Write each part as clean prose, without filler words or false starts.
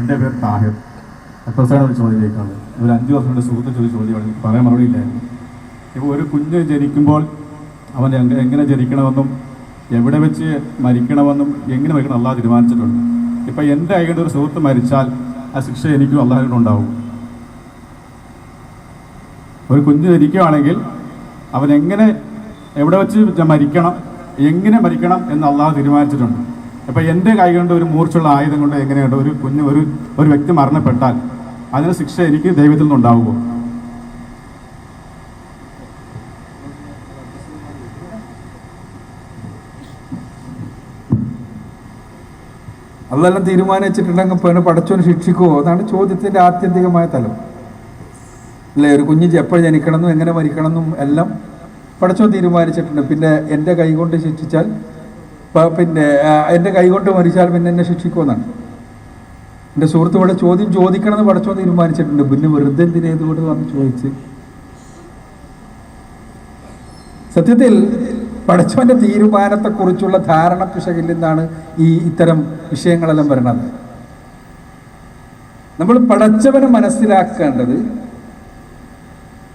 എൻ്റെ പേര് താഹിർ. എപ്പോഴാണ് ഒരു ചോദ്യം ചോദിക്കുന്നത്? ഒരു 5 വർഷം കൊണ്ട് സുഹൃത്ത് ചോദിച്ച ചോദ്യമാണ്, എനിക്ക് പറയാൻ മറുപടി ഇല്ലായിരുന്നു. ഇപ്പോൾ ഒരു കുഞ്ഞ് ജനിക്കുമ്പോൾ അവൻ എങ്ങനെ ജനിക്കണമെന്നും എവിടെ വെച്ച് മരിക്കണമെന്നും എങ്ങനെ മരിക്കണം അള്ളാഹ് തീരുമാനിച്ചിട്ടുണ്ട്. ഇപ്പം എൻ്റെ കൈകൊണ്ട് ഒരു സുഹൃത്ത് മരിച്ചാൽ ആ ശിക്ഷ എനിക്കും അള്ളാഹിനുണ്ടാവും. ഒരു കുഞ്ഞ് ജനിക്കുകയാണെങ്കിൽ അവൻ എവിടെ വെച്ച് മരിക്കണം, എങ്ങനെ മരിക്കണം എന്ന് അള്ളാഹ് തീരുമാനിച്ചിട്ടുണ്ട്. ഇപ്പം എൻ്റെ കൈ കൊണ്ട് ഒരു മൂർച്ചുള്ള ആയുധം കൊണ്ട് എങ്ങനെയുണ്ട് ഒരു വ്യക്തി മരണപ്പെട്ടാൽ അതിന് ശിക്ഷ എനിക്ക് ദൈവത്തിൽ നിന്നുണ്ടാവുമോ? അതെല്ലാം തീരുമാനിച്ചിട്ടുണ്ടെങ്കിൽ പിന്നെ പടച്ചോന് ശിക്ഷിക്കുമോ? അതാണ് ചോദ്യത്തിൻ്റെ ആത്യന്തികമായ തലം അല്ലേ. ഒരു കുഞ്ഞ് എപ്പോൾ ജനിക്കണമെന്നും എങ്ങനെ മരിക്കണമെന്നും എല്ലാം പടച്ചോൻ തീരുമാനിച്ചിട്ടുണ്ട്. പിന്നെ എൻ്റെ കൈകൊണ്ട് ശിക്ഷിച്ചാൽ പിന്നെ എൻ്റെ കൈകൊണ്ട് മരിച്ചാൽ പിന്നെ എന്നെ ശിക്ഷിക്കുമെന്നാണ് എൻ്റെ സുഹൃത്ത് ഇവിടെ ചോദ്യം ചോദിക്കണമെന്ന് പടച്ചോൻ തീരുമാനിച്ചിട്ടുണ്ട്. പിന്നെ വെറുതെ എന്തിനേതുകൊണ്ട് വന്ന് ചോദിച്ച് സത്യത്തിൽ പടച്ചവൻ്റെ തീരുമാനത്തെക്കുറിച്ചുള്ള ധാരണ പിശകിൽ നിന്നാണ് ഇത്തരം വിഷയങ്ങളെല്ലാം വരുന്നത്. നമ്മൾ പടച്ചവനെ മനസ്സിലാക്കേണ്ടത്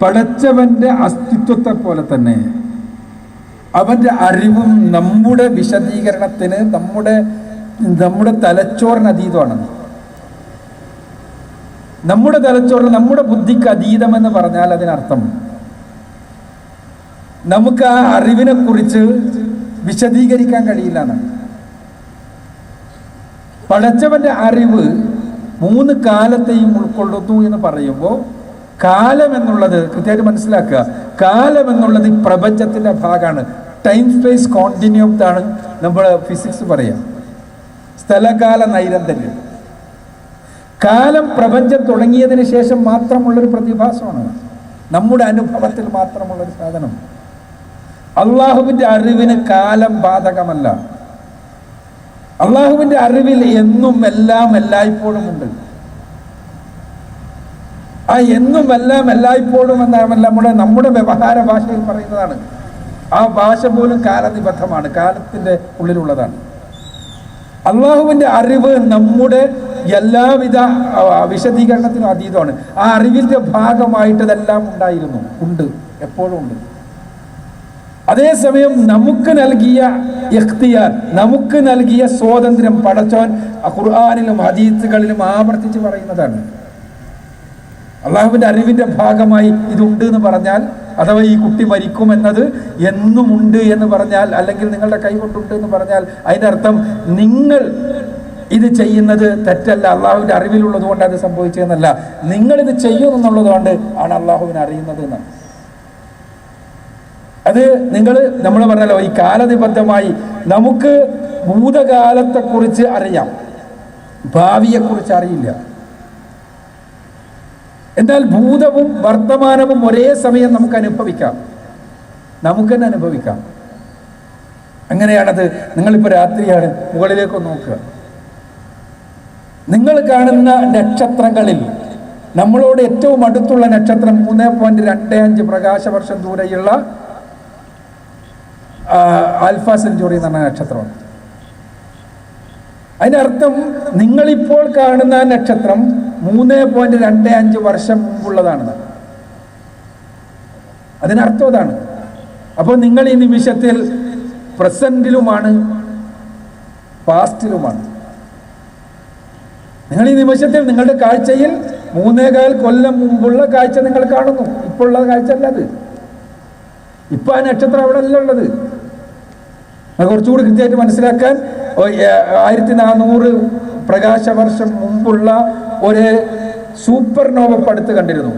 പടച്ചവൻ്റെ അസ്തിത്വത്തെ പോലെ തന്നെ അവൻ്റെ അറിവും നമ്മുടെ വിശദീകരണത്തിന് നമ്മുടെ തലച്ചോറിന് അതീതമാണെന്ന്. നമ്മുടെ തലച്ചോറിന് നമ്മുടെ ബുദ്ധിക്ക് അതീതമെന്ന് പറഞ്ഞാൽ അതിനർത്ഥം നമുക്ക് ആ അറിവിനെ കുറിച്ച് വിശദീകരിക്കാൻ കഴിയില്ല എന്നാണ്. പടച്ചവന്റെ അറിവ് 3 കാലത്തെയും ഉൾക്കൊള്ളുന്നു എന്ന് പറയുമ്പോൾ കാലം എന്നുള്ളത് കൃത്യമായിട്ട് മനസ്സിലാക്കുക. കാലം എന്നുള്ളത് ഈ പ്രപഞ്ചത്തിന്റെ ഭാഗമാണ്. ടൈം സ്പേസ് കോണ്ടിന്യൂം ആണ് നമ്മൾ ഫിസിക്സ് പറയാം, സ്ഥലകാല നൈരന്തര്യം. കാലം പ്രപഞ്ചം തുടങ്ങിയതിന് ശേഷം മാത്രമുള്ളൊരു പ്രതിഭാസമാണ്, നമ്മുടെ അനുഭവത്തിൽ മാത്രമുള്ളൊരു സാധനം. അള്ളാഹുവിൻ്റെ അറിവിന് കാലം ബാധകമല്ല. അള്ളാഹുവിൻ്റെ അറിവിൽ എന്നും എല്ലാം എല്ലായ്പ്പോഴും ഉണ്ട്. ആ എന്നും എല്ലാം എല്ലായ്പ്പോഴും എന്നാണ് നമ്മുടെ വ്യവഹാര ഭാഷയിൽ പറയുന്നതാണ്. ആ ഭാഷ പോലും കാലനിബദ്ധമാണ്, കാലത്തിൻ്റെ ഉള്ളിലുള്ളതാണ്. അള്ളാഹുവിൻ്റെ അറിവ് നമ്മുടെ എല്ലാവിധ വിശദീകരണത്തിനും അതീതമാണ്. ആ അറിവിൻ്റെ ഭാഗമായിട്ട് ഇതെല്ലാം ഉണ്ട്, എപ്പോഴും ഉണ്ട്. അതേസമയം നമുക്ക് നൽകിയ ഇഖ്തിയാർ, നമുക്ക് നൽകിയ സ്വാതന്ത്ര്യം പടച്ചോൻ ഖുർആനിലും ഹദീസുകളിലും ആവർത്തിച്ച് പറയുന്നതാണ്. അള്ളാഹുവിൻ്റെ അറിവിൻ്റെ ഭാഗമായി ഇതുണ്ട് എന്ന് പറഞ്ഞാൽ, അഥവാ ഈ കുട്ടി മരിക്കുമെന്നത് എന്നും ഉണ്ട് എന്ന് പറഞ്ഞാൽ, അല്ലെങ്കിൽ നിങ്ങളുടെ കൈ കൊണ്ടുണ്ട് എന്ന് പറഞ്ഞാൽ അതിൻ്റെ അർത്ഥം നിങ്ങൾ ഇത് ചെയ്യുന്നത് തെറ്റല്ല, അള്ളാഹുവിൻ്റെ അറിവിലുള്ളത് കൊണ്ട് അത് സംഭവിച്ചതെന്നല്ല, നിങ്ങളിത് ചെയ്യുമെന്നുള്ളത് കൊണ്ട് ആണ് അള്ളാഹുവിനെ അറിയുന്നത് എന്നാണ്. അത് നമ്മൾ പറഞ്ഞല്ലോ, ഈ കാലനിബദ്ധമായി നമുക്ക് ഭൂതകാലത്തെക്കുറിച്ച് അറിയാം, ഭാവിയെക്കുറിച്ച് അറിയില്ല. എന്നാൽ ഭൂതവും വർത്തമാനവും ഒരേ സമയം നമുക്ക് തന്നെ അനുഭവിക്കാം. അങ്ങനെയാണത്. നിങ്ങളിപ്പോൾ രാത്രിയാണ്, മുകളിലേക്ക് നോക്കുക. നിങ്ങൾ കാണുന്ന നക്ഷത്രങ്ങളിൽ നമ്മളോട് ഏറ്റവും അടുത്തുള്ള നക്ഷത്രം 3.25 പ്രകാശവർഷം ദൂരെയുള്ള ആൽഫ സെഞ്ചുറി എന്ന് പറഞ്ഞ നക്ഷത്രമാണ്. അതിനർത്ഥം നിങ്ങളിപ്പോൾ കാണുന്ന നക്ഷത്രം 3.25 വർഷം മുമ്പുള്ളതാണ്. അതിനർത്ഥം അതാണ്. അപ്പോൾ നിങ്ങൾ ഈ നിമിഷത്തിൽ പ്രസന്റിലുമാണ്, പാസ്റ്റിലുമാണ്. നിങ്ങൾ ഈ നിമിഷത്തിൽ നിങ്ങളുടെ കാഴ്ചയിൽ 3.25 കൊല്ലം മുമ്പുള്ള കാഴ്ച നിങ്ങൾ കാണുന്നു. ഇപ്പോൾ ഉള്ള കാഴ്ച അല്ല അത്. ഇപ്പൊ ആ നക്ഷത്രം അവിടെ അല്ല ഉള്ളത്. കുറച്ചുകൂടി കൃത്യമായിട്ട് മനസ്സിലാക്കാൻ 1400 പ്രകാശവർഷം മുമ്പുള്ള ഒരു സൂപ്പർനോവ അടുത്ത് കണ്ടിരുന്നു.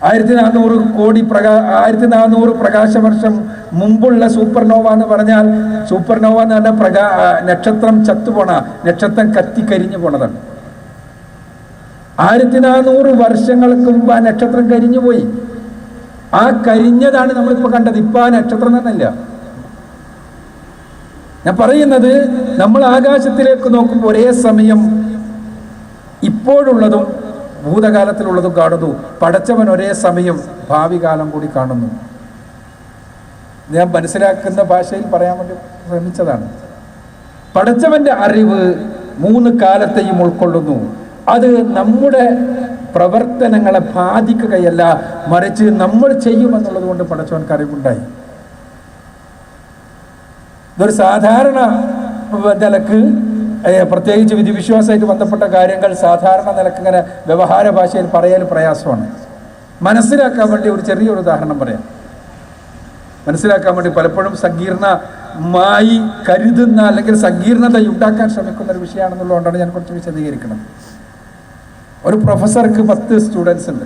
1400 പ്രകാശവർഷം മുമ്പുള്ള സൂപ്പർനോവ എന്ന് പറഞ്ഞാൽ, സൂപ്പർനോവ എന്ന് പറഞ്ഞാൽ നക്ഷത്രം ചത്തുപോണ, നക്ഷത്രം കത്തിക്കരിഞ്ഞു പോണതാണ്. 1400 വർഷങ്ങൾക്ക് മുമ്പ് ആ നക്ഷത്രം കരിഞ്ഞു പോയി. ആ കരിഞ്ഞതാണ് നമ്മളിപ്പോൾ കണ്ടത്. ഇപ്പൊ ആ നക്ഷത്രം തന്നെയല്ല. ഞാൻ പറയുന്നത്, നമ്മൾ ആകാശത്തിലേക്ക് നോക്കുമ്പോൾ ഒരേ സമയം ഇപ്പോഴുള്ളതും ഭൂതകാലത്തിലുള്ളതും കാണുന്നു. പടച്ചവൻ ഒരേ സമയം ഭാവി കാലം കൂടി കാണുന്നു. ഞാൻ മനസ്സിലാക്കുന്ന ഭാഷയിൽ പറയാൻ വേണ്ടി ശ്രമിച്ചതാണ്. പടച്ചവന്റെ അറിവ് 3 കാലത്തെയും ഉൾക്കൊള്ളുന്നു. അത് നമ്മുടെ പ്രവർത്തനങ്ങളെ ബാധിക്കുകയല്ല, മറിച്ച് നമ്മൾ ചെയ്യുമെന്നുള്ളത് കൊണ്ട് പടച്ചവൻക്ക് അറിവുണ്ടായി. ഇതൊരു സാധാരണ നിലക്ക്, പ്രത്യേകിച്ച് വിധിവിശ്വാസമായിട്ട് ബന്ധപ്പെട്ട കാര്യങ്ങൾ സാധാരണ നിലക്ക് ഇങ്ങനെ വ്യവഹാര ഭാഷയിൽ പറയൽ പ്രയാസമാണ്. മനസ്സിലാക്കാൻ വേണ്ടി ഒരു ചെറിയൊരു ഉദാഹരണം പറയാം. മനസ്സിലാക്കാൻ വേണ്ടി പലപ്പോഴും സങ്കീർണമായി കരുതുന്ന അല്ലെങ്കിൽ സങ്കീർണത ഉണ്ടാക്കാൻ ശ്രമിക്കുന്ന ഒരു വിഷയമാണെന്നുള്ളതുകൊണ്ടാണ് ഞാൻ കുറച്ച് വിശദീകരിക്കുന്നത്. ഒരു പ്രൊഫസർക്ക് 10 സ്റ്റുഡൻസ് ഉണ്ട്.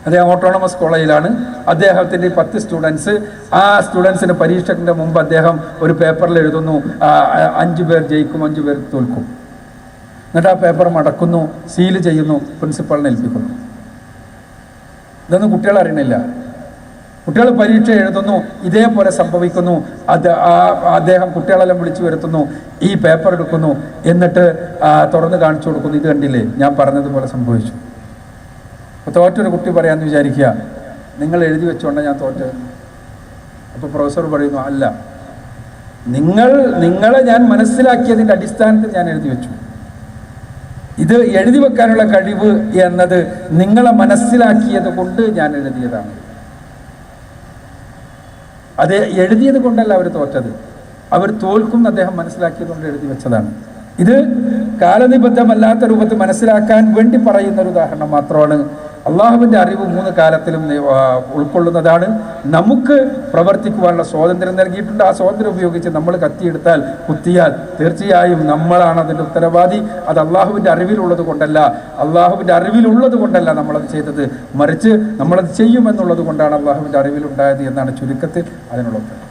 അദ്ദേഹം ഓട്ടോണമസ് കോളേജിലാണ്. അദ്ദേഹത്തിൻ്റെ 10 സ്റ്റുഡൻസ്. ആ സ്റ്റുഡൻസിന് പരീക്ഷയ്ക്ക് മുമ്പ് അദ്ദേഹം ഒരു പേപ്പറിൽ എഴുതുന്നു, 5 പേർ ജയിക്കും, 5 പേർ തോൽക്കും. എന്നിട്ട് ആ പേപ്പർ മടക്കുന്നു, സീൽ ചെയ്യുന്നു, പ്രിൻസിപ്പളിനെ ഏൽപ്പിക്കുന്നു. ഇതൊന്നും കുട്ടികൾ അറിയണില്ല. കുട്ടികൾ പരീക്ഷ എഴുതുന്നു, ഇതേപോലെ സംഭവിക്കുന്നു. അദ്ദേഹം കുട്ടികളെല്ലാം വിളിച്ചു വരുത്തുന്നു, ഈ പേപ്പർ എടുക്കുന്നു, എന്നിട്ട് തുറന്ന് കാണിച്ചു കൊടുക്കുന്നു, ഇത് കണ്ടില്ലേ, ഞാൻ പറഞ്ഞതുപോലെ സംഭവിച്ചു. അപ്പോൾ തോറ്റൊരു കുട്ടി പറയാമെന്ന് വിചാരിക്കുക, നിങ്ങൾ എഴുതി വെച്ചോണ്ടാണ് ഞാൻ തോറ്റത്. അപ്പോൾ പ്രൊഫസർ പറയുന്നു, അല്ല, നിങ്ങളെ ഞാൻ മനസ്സിലാക്കിയതിൻ്റെ അടിസ്ഥാനത്തിൽ ഞാൻ എഴുതി വെച്ചു. ഇത് എഴുതി വെക്കാനുള്ള കഴിവ് എന്നത് നിങ്ങളെ മനസ്സിലാക്കിയത് കൊണ്ട് ഞാൻ എഴുതിയതാണ്. അത് എഴുതിയത് കൊണ്ടല്ല അവർ തോറ്റത്, അവർ തോൽക്കും അദ്ദേഹം മനസ്സിലാക്കിയത് കൊണ്ട് എഴുതി വെച്ചതാണ്. ഇത് കാലനിബദ്ധമല്ലാത്ത രൂപത്തിൽ മനസ്സിലാക്കാൻ വേണ്ടി പറയുന്ന ഒരു ഉദാഹരണം മാത്രമാണ്. അള്ളാഹുവിൻ്റെ അറിവ് 3 കാലത്തിലും ഉൾക്കൊള്ളുന്നതാണ്. നമുക്ക് പ്രവർത്തിക്കുവാനുള്ള സ്വാതന്ത്ര്യം നൽകിയിട്ടുണ്ട്. ആ സ്വാതന്ത്ര്യം ഉപയോഗിച്ച് നമ്മൾ കത്തിയെടുത്താൽ, കുത്തിയാൽ തീർച്ചയായും നമ്മളാണ് അതിൻ്റെ ഉത്തരവാദി. അത് അള്ളാഹുവിൻ്റെ അറിവിലുള്ളത് കൊണ്ടല്ല നമ്മളത് ചെയ്തത്, മറിച്ച് നമ്മളത് ചെയ്യുമെന്നുള്ളത് കൊണ്ടാണ് അള്ളാഹുവിൻ്റെ അറിവിലുണ്ടായത് എന്നാണ് ചുരുക്കത്തിൽ അതിനുള്ള ഉത്തരം.